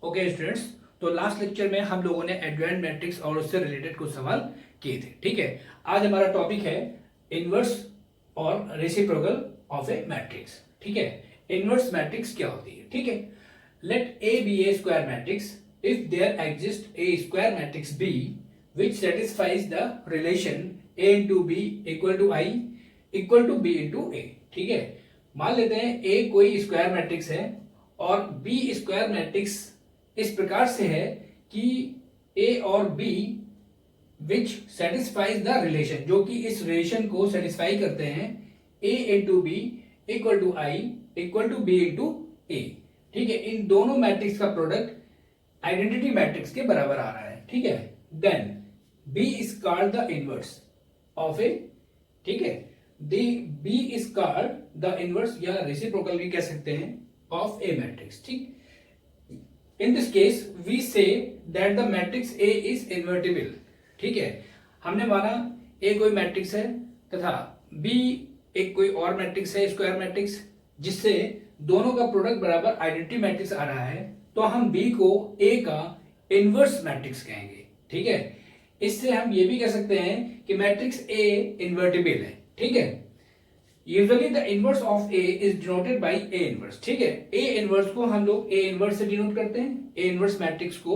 Okay students, तो last lecture में हम लोगों ने एडवेंट मैट्रिक्स और उससे रिलेटेड कुछ सवाल किए थे। ठीक है, आज हमारा टॉपिक है इनवर्स और रेसिप्रोकल ऑफ ए मैट्रिक्स। ठीक है, इनवर्स मैट्रिक्स क्या होती है? ठीक है, let A B a square matrix if there exist a square matrix B which satisfies the relation a into b equal to I equal to b into a। ठीक है, मान लेते हैं a कोई स्क्वायर मैट्रिक्स है और b square matrix इस प्रकार से है कि a और b which satisfies the relation, जो कि इस रिलेशन को सेटिस्फाई करते हैं a into B equal to I equal to B into A. ठीक है, इन दोनों मैट्रिक्स का प्रोडक्ट आइडेंटिटी मैट्रिक्स के बराबर आ रहा है। ठीक है, then B is called the inverse of a, ठीक है, B is called the inverse या reciprocal भी कह सकते हैं of a matrix। ठीक, in this case we say that the matrix A is invertible। ठीक है, हमने माना A कोई मैट्रिक्स है तथा B एक कोई और मैट्रिक्स है, स्क्वायर मैट्रिक्स, जिससे दोनों का प्रोडक्ट बराबर आइडेंटिटी मैट्रिक्स आ रहा है, तो हम B को A का इनवर्स मैट्रिक्स कहेंगे। ठीक है, इससे हम ये भी कह सकते हैं कि मैट्रिक्स ए इन्वर्टिबल है। ठीक है, usually the inverse of A is denoted by A inverse. ठीक है, ए इनवर्स को हम लोग ए इनवर्स से डिनोट करते हैं। ए इनवर्स मैट्रिक्स को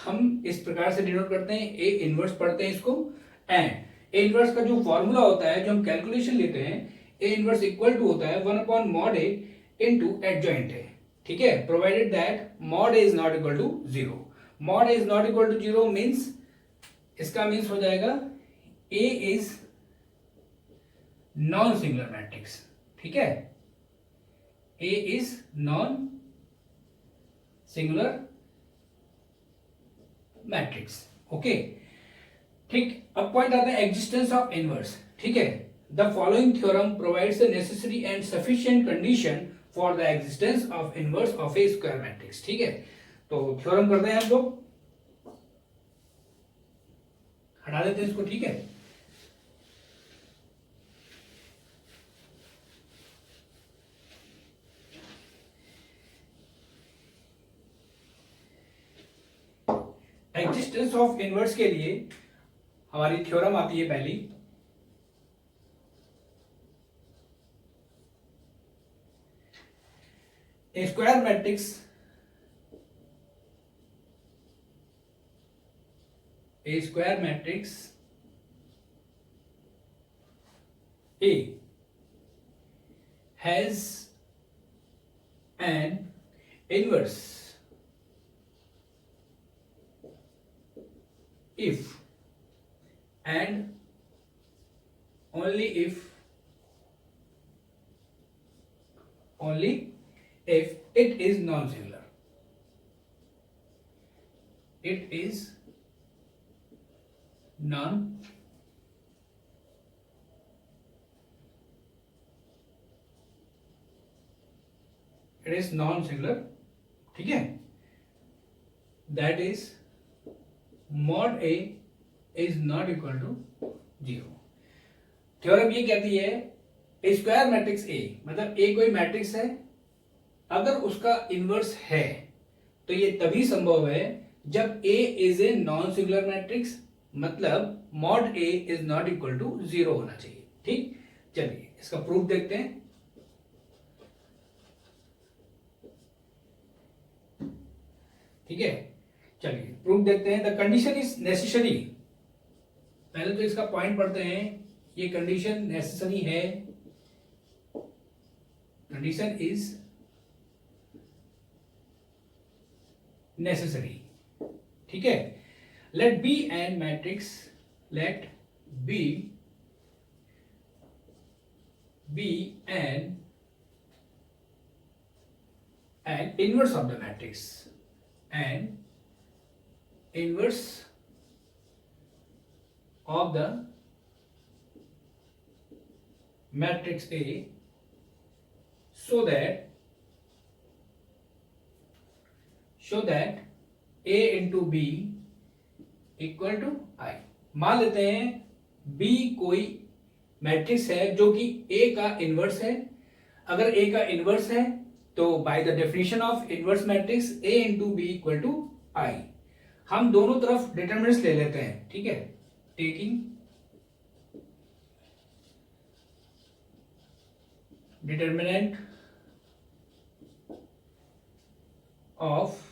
हम इस प्रकार से डिनोट करते हैं, ए इनवर्स पढ़ते हैं इसको। एंड ए इनवर्स का जो फॉर्मूला होता है, जो हम कैलकुलेशन लेते हैं, ए इनवर्स इक्वल टू होता है 1 upon mod A into adjoint A. ठीक है, provided that mod A is not equal to 0। Mod A is not equal to 0 means, इसका मीन्स हो जाएगा A is non singular matrix. ठीक है, A is non singular matrix. Okay, ठीक, अब point आता है एग्जिस्टेंस ऑफ इनवर्स। ठीक है, the following theorem provides the necessary and sufficient condition for the existence of inverse of A square matrix. ठीक है, तो थ्योरम करते हैं हम लोग, हटा देते हैं इसको। ठीक है, एग्जिस्टेंस ऑफ इनवर्स के लिए हमारी थ्योरम आती है पहली, a square matrix A square matrix A has an inverse if and only if it is non-singular। It is non it is non-singular। ठीक है, that is mod A is not equal to 0। Theorem ये कहती है square matrix A, मतलब A कोई matrix है, अगर उसका इनवर्स है तो ये तभी संभव है जब A is a non singular matrix, मतलब mod A is not equal to 0 होना चाहिए। ठीक, चलिए इसका प्रूफ देखते हैं। ठीक है, चलिए प्रूफ देखते हैं। द कंडीशन इज नेसेसरी, पहले तो इसका पॉइंट पढ़ते हैं, ये कंडीशन नेसेसरी है। Condition is necessary. ठीक है, let B an matrix, let B be an inverse of the matrix, an inverse of the matrix A, so that A into B equal to I. मान लेते हैं B कोई matrix है जो कि A का इनवर्स है। अगर A का इनवर्स है तो by the definition of inverse matrix A into B equal to I, हम दोनों तरफ डिटरमिनेंट्स ले लेते हैं, ठीक है। Taking determinant of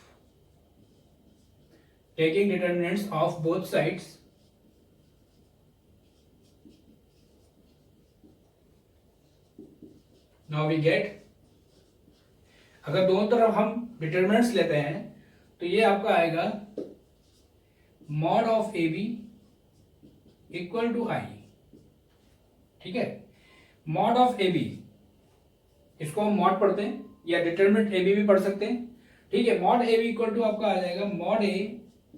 taking determinants of both sides, now we get, अगर दोनों तरफ हम डिटरमिनेंट्स लेते हैं तो ये आपका आएगा mod of A B equal to I, ठीक है। मॉड ऑफ ए बी, इसको हम मॉड पढ़ते हैं या डिटरमिनेंट ए बी भी पढ़ सकते हैं, ठीक है। Mod A B equal to आपका आ जाएगा mod A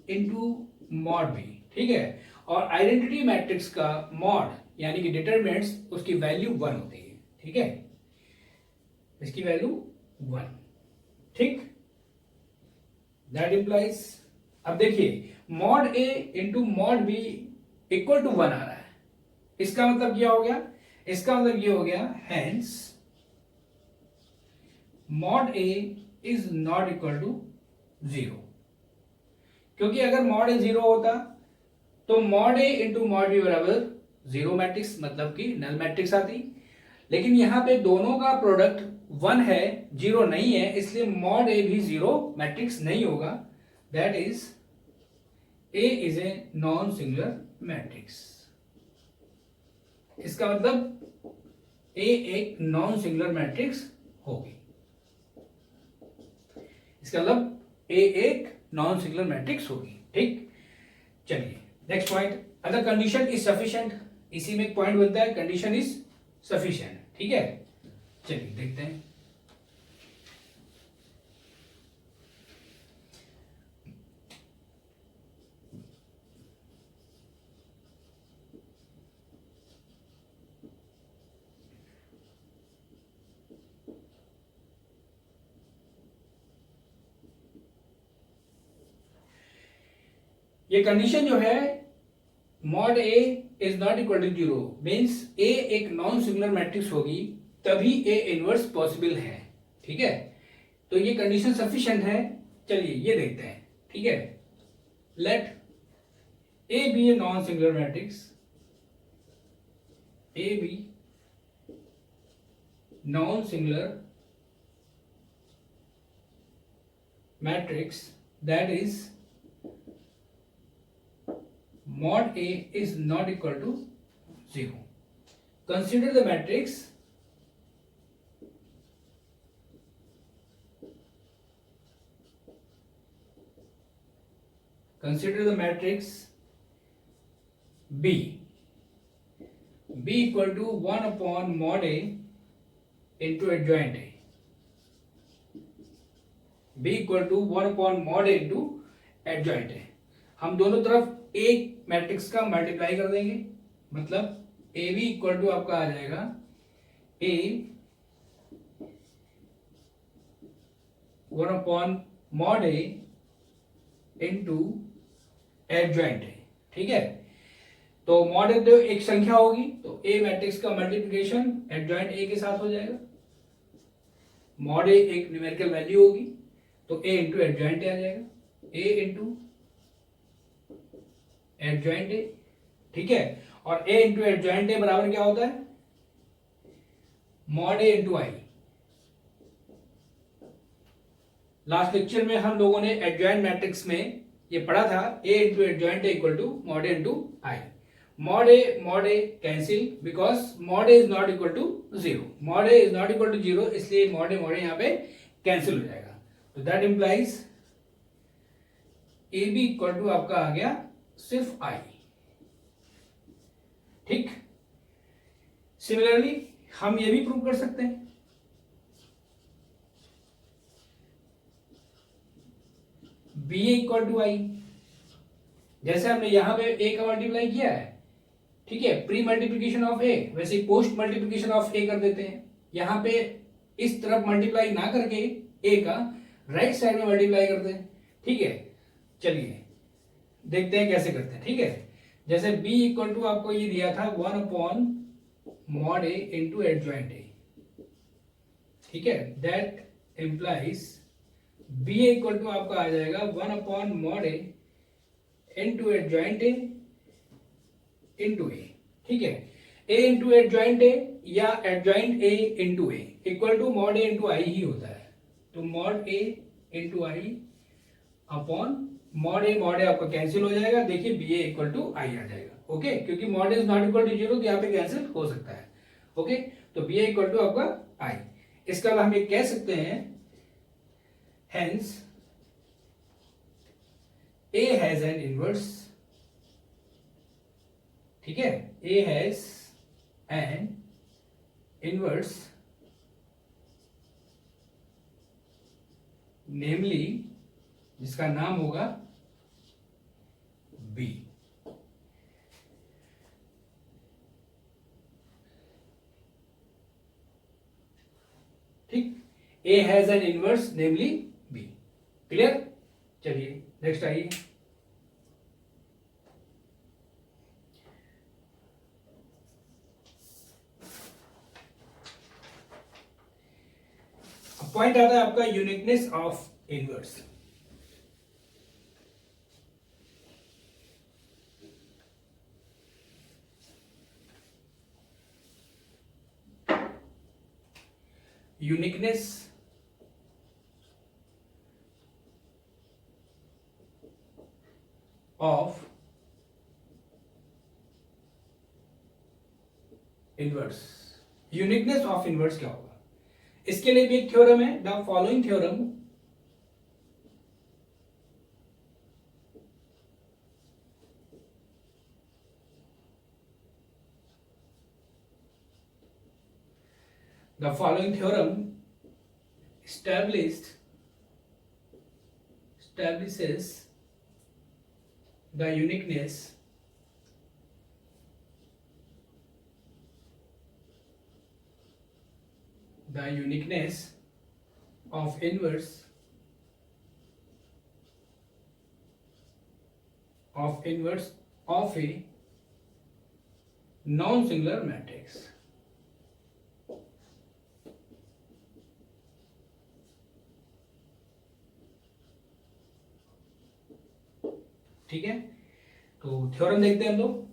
into mod B, ठीक है। और आइडेंटिटी मैट्रिक्स का मॉड यानी कि डिटरमिनेंट्स, उसकी वैल्यू 1 होती है, ठीक है। इसकी वैल्यू 1, ठीक। दैट इंप्लाइज, अब देखिए mod A into mod B equal to 1 आ रहा है, इसका मतलब क्या हो गया, इसका मतलब ये हो गया hence mod A is not equal to 0, क्योंकि अगर मॉड ए 0 होता तो mod A into mod B बराबर 0 मैट्रिक्स, मतलब कि नल मैट्रिक्स आती। लेकिन यहां पे दोनों का प्रोडक्ट 1 है, 0 नहीं है, इसलिए मॉड ए भी 0 मैट्रिक्स नहीं होगा। That is a is a non singular matrix. इसका मतलब ए एक नॉन सिंगुलर मैट्रिक्स होगी, इसका मतलब ए एक नॉन सिंगुलर मैट्रिक्स होगी, ठीक। चलिए नेक्स्ट पॉइंट, अगर कंडीशन इज सफिशिएंट, इसी में एक पॉइंट बनता है कंडीशन इज सफिशिएंट, ठीक है। चलिए देखते हैं। ये कंडीशन जो है mod A is not equal to 0 means A एक नॉन सिंगुलर मैट्रिक्स होगी, तभी ए इनवर्स पॉसिबल है, ठीक है। तो ये कंडीशन सफिशिएंट है। चलिए ये देखते हैं, ठीक है। Let A B a non singular matrix, A B non singular matrix that is mod A is not equal to 0. Consider the matrix B. B equal to 1 upon mod A into adjoint A. B equal to 1 upon mod A into adjoint A. हम दोनों तरफ एक matrix का multiply कर देंगे, मतलब ए B equal to आपका आ जाएगा ए 1 upon mod A into adjoint A, ठीक है। तो मॉड ए तो एक संख्या होगी, तो ए मैट्रिक्स का मल्टीप्लिकेशन एडजॉइंट ए के साथ हो जाएगा। मॉड ए एक न्यूमेरिकल वैल्यू होगी, तो ए इंटू एडजॉइंट ए आ जाएगा, ए इंटू एडजॉइंट ए, ठीक है। और ए इंटू एडजॉइंट ए बराबर क्या होता है, mod A into I. Last lecture में हम लोगों ने एडजॉइंट मैट्रिक्स में ये पढ़ा था, A into adjoint A equal to mod A into I. Mod A cancel because mod A is not equal to 0, mod A is not equal to 0, इसलिए mod ए यहां पे कैंसिल हो जाएगा। तो that implies A B equal to आपका आ गया सिर्फ आई, ठीक। सिमिलरली हम ये भी प्रूव कर सकते हैं, बी इक्वल टू आई, जैसे हमने यहां पे ए का मल्टीप्लाई किया है, ठीक है, प्री मल्टीप्लीकेशन ऑफ ए, वैसे ही पोस्ट मल्टीप्लीकेशन ऑफ ए कर देते हैं। यहां पे इस तरफ मल्टीप्लाई ना करके ए का राइट साइड में मल्टीप्लाई करते हैं, ठीक है। चलिए देखते हैं कैसे करते हैं, ठीक है। जैसे b इक्वल टू आपको ये दिया था 1 upon mod A into adjoint A, ठीक है। That implies B A equal to आपका आ जाएगा 1/mod A into adjoint A into A. ठीक है, ए इंटू एडजॉइंट ए या adjoint A into A equal to mod A into I ही होता है। तो mod A into I upon mod A आपका कैंसिल हो जाएगा। देखिए B A equal to I आ जाएगा। ओके, क्योंकि mod A is not equal to 0 तो यहाँ पे कैंसिल हो सकता है। ओके, तो बी ए इक्वल टू आपका आई। इसका हम ये कह सकते हैं hence A has an inverse. ठीक है, A has an inverse namely, जिसका नाम होगा बी। ठीक, A has an inverse namely B. Clear? चलिए नेक्स्ट आइए। पॉइंट आता है आपका uniqueness of inverse. Uniqueness of inverse. Uniqueness of inverse क्या होगा? इसके लिए भी एक थ्योरम है, the following theorem establishes the uniqueness of inverse of a non-singular matrix। ठीक है, तो थ्योरम देखते हैं हम लोग।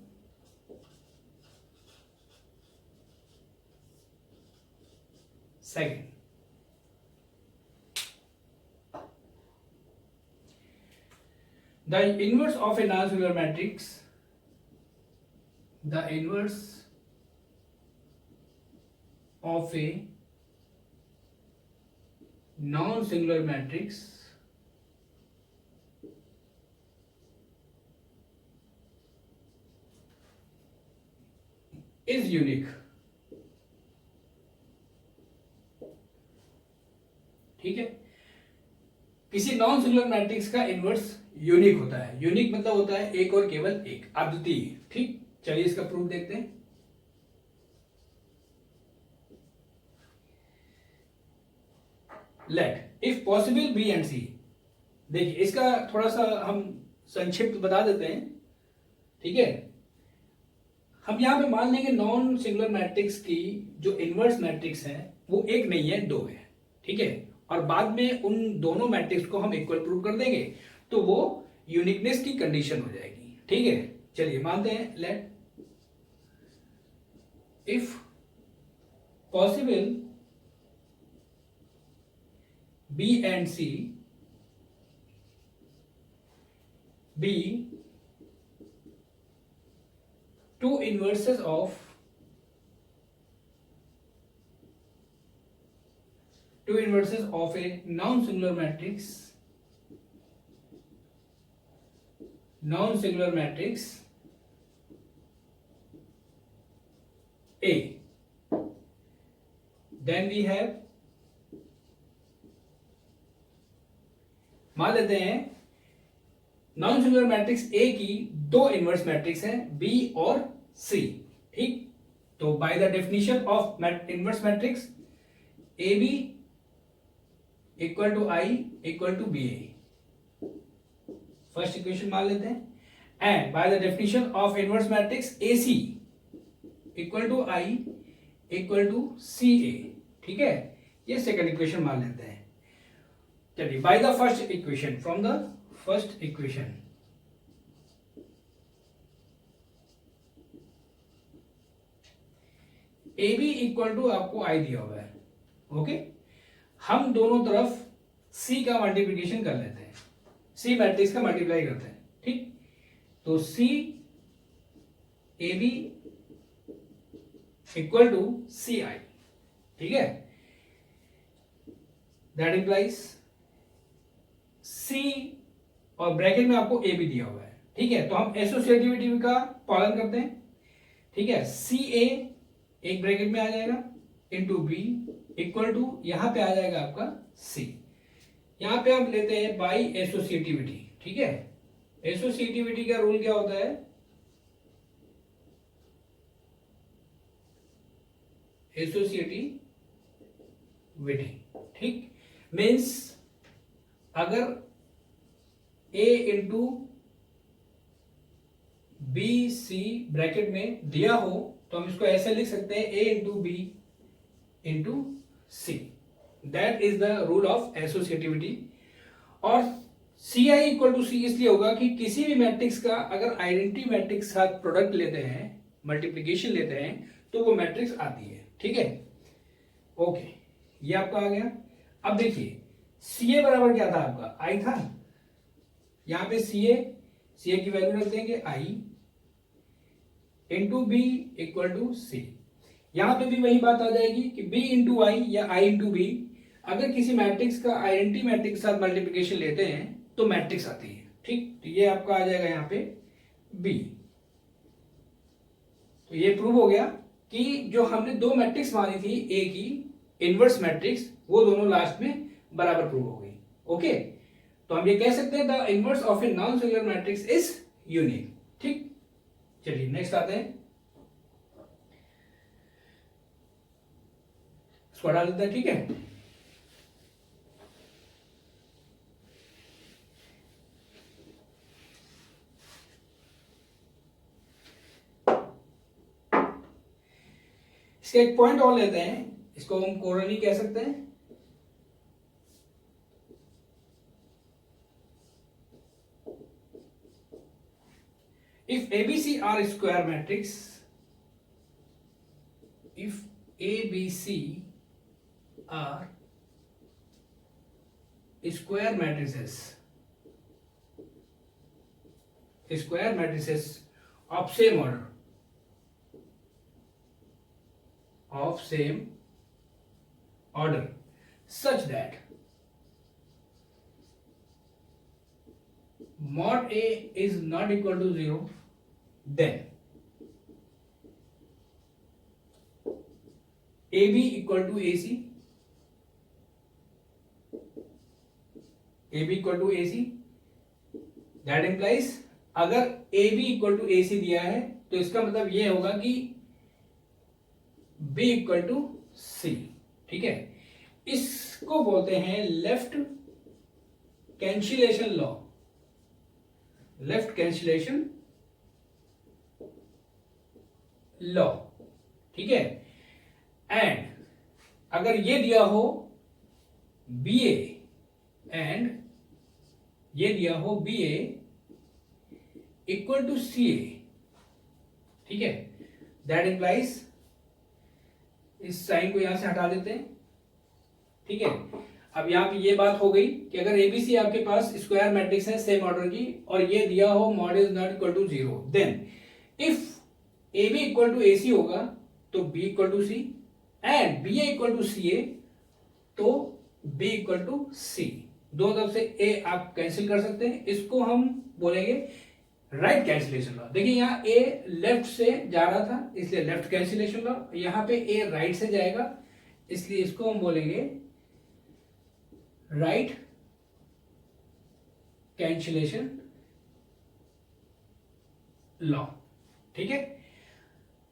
Second, the inverse of a non-singular matrix, the inverse of a non-singular matrix is unique। ठीक है, किसी नॉन सिंगुलर मैट्रिक्स का इनवर्स यूनिक होता है। यूनिक मतलब होता है एक और केवल एक, अद्वितीय। ठीक, चलिए इसका प्रूफ देखते हैं। Let if possible B and C. देखिए इसका थोड़ा सा हम संक्षिप्त बता देते हैं। ठीक है, हम यहां पे मान लेंगे नॉन सिंगुलर मैट्रिक्स की जो इनवर्स मैट्रिक्स है वो एक नहीं है, दो है। ठीक है, और बाद में उन दोनों मैट्रिक्स को हम इक्वल प्रूव कर देंगे तो वो यूनिकनेस की कंडीशन हो जाएगी। ठीक है, चलिए मानते हैं। Let if possible B and C be two inverses of a non-singular matrix A, then we have, मान लेते हैं नॉन सिंगुलर मैट्रिक्स ए की दो इनवर्स मैट्रिक्स हैं बी और सी। ठीक, तो by the definition of inverse matrix A B equal to I equal to B A, first equation मान लेते हैं। And by the definition of inverse matrix A C equal to I equal to C A. ठीक है, ये second equation मान लेते हैं। चलिए, by the first equation, from the first equation, A B equal to आपको आई दिया हुआ है, ओके। हम दोनों तरफ सी का मल्टीप्लिकेशन कर लेते हैं, सी मैट्रिक्स का मल्टीप्लाई करते हैं, ठीक। तो सी ए बी इक्वल टू सी आई, ठीक है। दैट इंप्लाइज सी और ब्रैकेट में आपको ए बी दिया हुआ है, ठीक है। तो हम एसोसिएटिविटी का पालन करते हैं, ठीक है। सी ए एक ब्रैकेट में आ जाएगा इंटू बी इक्वल टू यहां पे आ जाएगा आपका सी। यहां पे हम लेते हैं बाई एसोसिएटिविटी, ठीक है। एसोसिएटिविटी का रूल क्या होता है, एसोसिएटिविटी, ठीक, मीन्स अगर ए इंटू बी सी ब्रैकेट में दिया हो तो हम इसको ऐसे लिख सकते हैं A into B into C, that is the rule of associativity. और सी आई इक्वल टू सी इसलिए होगा कि किसी भी मैट्रिक्स का अगर आइडेंटिटी मैट्रिक्स साथ प्रोडक्ट लेते हैं, मल्टीप्लिकेशन लेते हैं, तो वो मैट्रिक्स आती है, ठीक है। ओके, ये आपका आ गया। अब देखिए सी ए बराबर क्या था आपका, आई था। यहां पे सी ए की वैल्यू रख देंगे आई इंटू बी इक्वल टू सी। यहां पे भी वही बात आ जाएगी कि बी इंटू आई या आई इंटू बी, अगर किसी मैट्रिक्स का आइडेंटिटी मैट्रिक्स के साथ मल्टीप्लिकेशन लेते हैं तो मैट्रिक्स आती है, ठीक। तो ये आपका आ जाएगा यहां पे बी। तो ये प्रूव हो गया कि जो हमने दो मैट्रिक्स मानी थी ए की इनवर्स मैट्रिक्स, वो दोनों लास्ट में बराबर प्रूव हो गई, ओके। तो हम ये कह सकते हैं the inverse of A non singular matrix is unique, ठीक। चलिए नेक्स्ट आते हैं, इसको हटा देते हैं, ठीक है। इसका एक पॉइंट और लेते हैं, इसको हम कोरोनी कह सकते हैं। If ABC are square matrix, if ABC are square matrices of same order, such that mod A is not equal to 0, then AB equal to AC, that implies अगर AB equal to AC दिया है तो इसका मतलब ये होगा कि B equal to C, ठीक है। इसको बोलते हैं लेफ्ट कैंसिलेशन लॉ, ठीक है। एंड अगर ये दिया हो BA एंड ये दिया हो BA इक्वल टू CA, ठीक है, दैट इंप्लाइज, इस साइन को यहां से हटा देते हैं, ठीक है। अब यहां पे ये बात हो गई कि अगर एबीसी आपके पास स्क्वायर मैट्रिक्स है सेम ऑर्डर की और ये दिया हो mod is not equal to 0, then if AB equal to AC होगा तो B equal to C and BA equal to CA तो B इक्वल टू C। दो तरफ से A आप कैंसिल कर सकते हैं, इसको हम बोलेंगे राइट कैंसिलेशन लॉ। देखिए यहाँ A लेफ्ट से जा रहा था इसलिए लेफ्ट कैंसिलेशन लॉ, यहाँ पे A राइट से जाएगा इसलिए इसको हम बोलेंगे राइट कैंसिलेशन लॉ, ठीक है।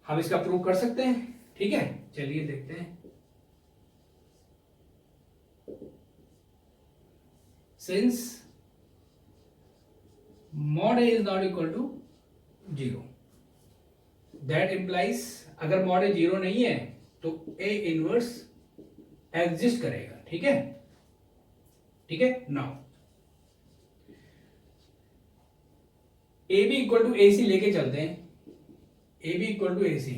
हम इसका प्रूव कर सकते हैं, ठीक है। चलिए देखते हैं। Since mod A is not equal to 0, that implies अगर mod A 0 नहीं है तो A इनवर्स एग्जिस्ट करेगा, ठीक है। ठीक है। Now A B equal to A C लेके चलते हैं, A B equal to A C,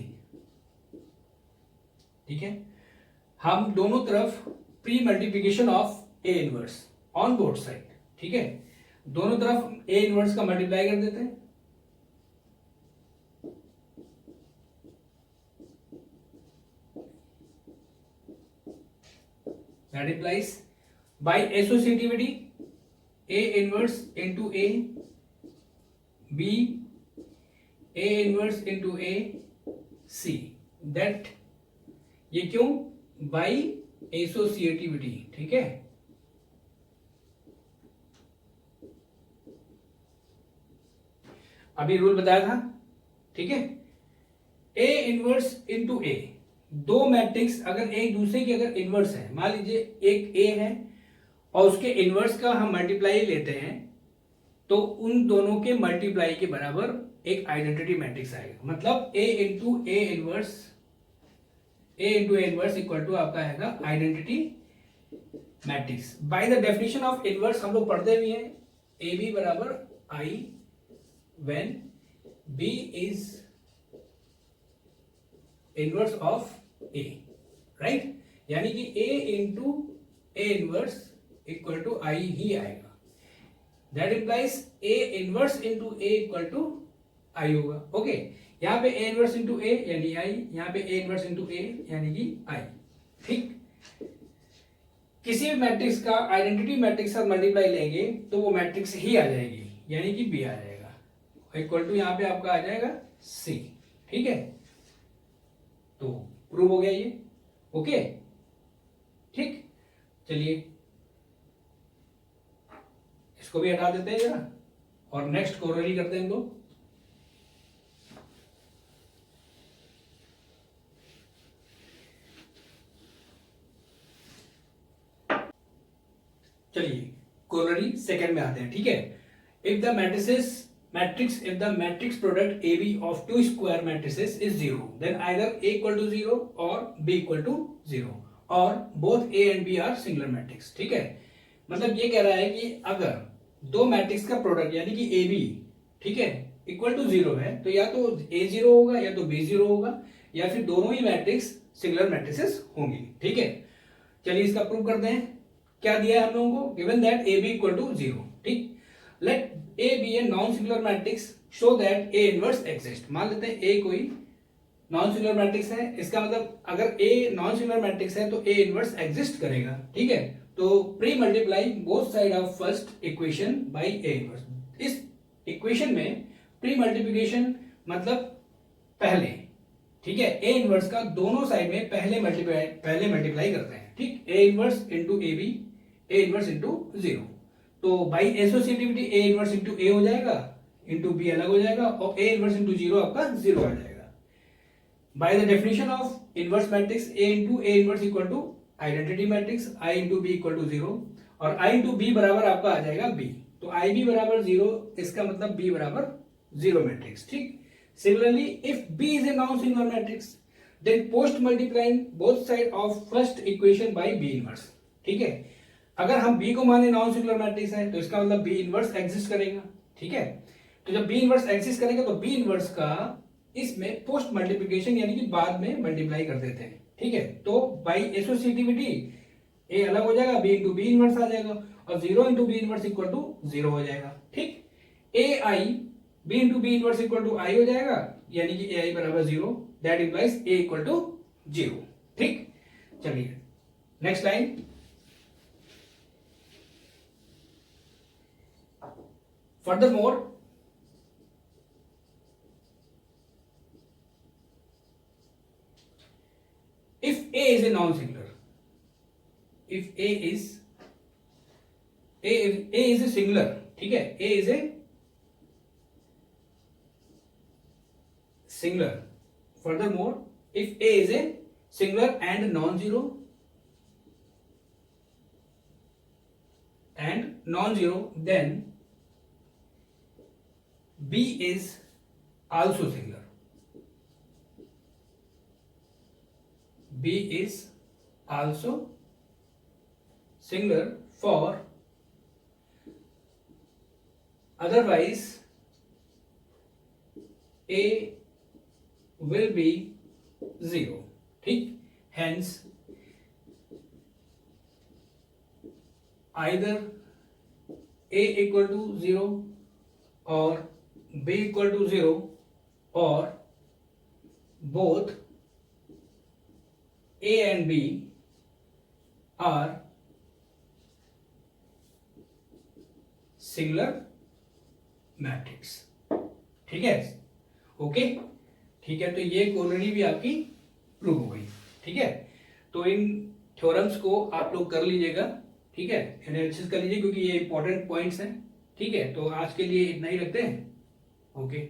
ठीक है। हम दोनों तरफ pre multiplication of A inverse on both side, ठीक है, दोनों तरफ ए इनवर्स का मल्टीप्लाई कर देते हैं, that implies by associativity A inverse into A, B A inverse into A, C, that ये क्यों, by associativity, ठीक है। अभी रूल बताया था, ठीक है। A इनवर्स इंटू A, दो मैट्रिक्स अगर एक दूसरे की अगर इनवर्स है, मान लीजिए एक ए है और उसके इनवर्स का हम मल्टीप्लाई लेते हैं, तो उन दोनों के मल्टीप्लाई के बराबर एक आइडेंटिटी मैट्रिक्स आएगा। मतलब A into A inverse equal to आपका आएगा identity matrix. By the definition of inverse हम लोग पढ़ते भी हैं, ए बी बराबर I when B is inverse of A, right. यानी कि A into A inverse equal to I ही आएगा। That implies A inverse into A equal to I होगा। ओके, यहां पे ए इनवर्स इंटू ए यानी आई, यहां पे ए इनवर्स इंटू ए यानी कि आई, ठीक। किसी भी मैट्रिक्स का आइडेंटिटी मैट्रिक्स साथ मल्टीप्लाई लेंगे तो वो मैट्रिक्स ही आ जाएगी, यानी कि बी आ जाएगा, इक्वल टू यहां पे आपका आ जाएगा सी, ठीक है। तो प्रूव हो गया ये, ओके, ठीक। चलिए इसको भी हटा देते हैं जरा और नेक्स्ट कोरोलरी करते हैं दो। चलिए कोरोलरी सेकंड में आते हैं, ठीक है। If the if the matrix product AB of two square matrices is 0, then either A equal to 0 or B equal to 0 or both A and B are singular matrix, ठीक है। मतलब ये कह रहा है कि अगर दो मैट्रिक्स का प्रोडक्ट यानी कि AB, ठीक है, इक्वल टू 0 है, तो या तो A 0 होगा या तो B 0 होगा, या फिर दोनों ही मैट्रिक्स सिंगुलर मैट्रिसेस होंगी, ठीक है। चलिए इसका प्रूव करते हैं। क्या दिया है हम लोगों को, given that AB equal to 0, ठीक। लेट A be a non-singular matrix, show that A inverse exists। मान लेते हैं A कोई नॉन सिंगुलर मैट्रिक्स है, इसका मतलब अगर A नॉन सिंगुलर मैट्रिक्स है तो A इनवर्स एग्जिस्ट करेगा, ठीक है। तो pre multiply both side of first equation bye A inverse. इस इक्वेशन में प्री मल्टीप्लिकेशन मतलब पहले, ठीक है, A इनवर्स का दोनों साइड में पहले मल्टीप्लाई करते हैं, ठीक। A inverse into A B, A inverse into 0, तो by associativity A inverse into A हो जाएगा, इंटू बी अलग हो जाएगा, और ए इनवर्स इंटू 0 आपका 0 आ जाएगा। By the definition of inverse matrix A into A inverse equal to identity matrix I into B equal to 0, और आई इंटू बी बराबर आपका आ जाएगा बी, तो आई बी बराबर 0, इसका मतलब बी बराबर 0 मैट्रिक्स, ठीक। Similarly if B is a non singular matrix, then post multiplying both side of first equation by B inverse, ठीक है। अगर हम B को माने नॉन सिंगुलर मैट्रिक्स है तो इसका मतलब B इनवर्स एग्जिस्ट करेगा, ठीक है। तो जब B इनवर्स एग्जिस्ट करेगा तो B इनवर्स का इसमें पोस्ट मल्टीप्लिकेशन यानी कि बाद में मल्टीप्लाई कर देते हैं, ठीक है। तो बाई एसोसिएटिविटी A अलग हो जाएगा, B इंटू बी इनवर्स आ जाएगा, और 0 into B inverse equal to 0 हो जाएगा, ठीक। AI B into B inverse equal to I हो जाएगा, यानी कि AI बराबर 0, that implies A equal to 0, ठीक। चलिए next line. Furthermore, if A is a non-singular, if A is a singular, ठीक है, A is a singular. Furthermore, if A is a singular and non-zero, then B is also singular. B is also singular for otherwise A will be zero, ठीक। Hence either A equal to zero और B equal to zero और both A and B are singular matrix, ठीक है। Okay, ठीक है, तो ये corollary भी आपकी प्रूव हो गई, ठीक है। तो इन थ्योरम्स को आप लोग कर लीजिएगा, ठीक है, एनालिसिस कर लीजिए क्योंकि ये इंपॉर्टेंट पॉइंट्स हैं, ठीक है। तो आज के लिए इतना ही रखते हैं, ओके।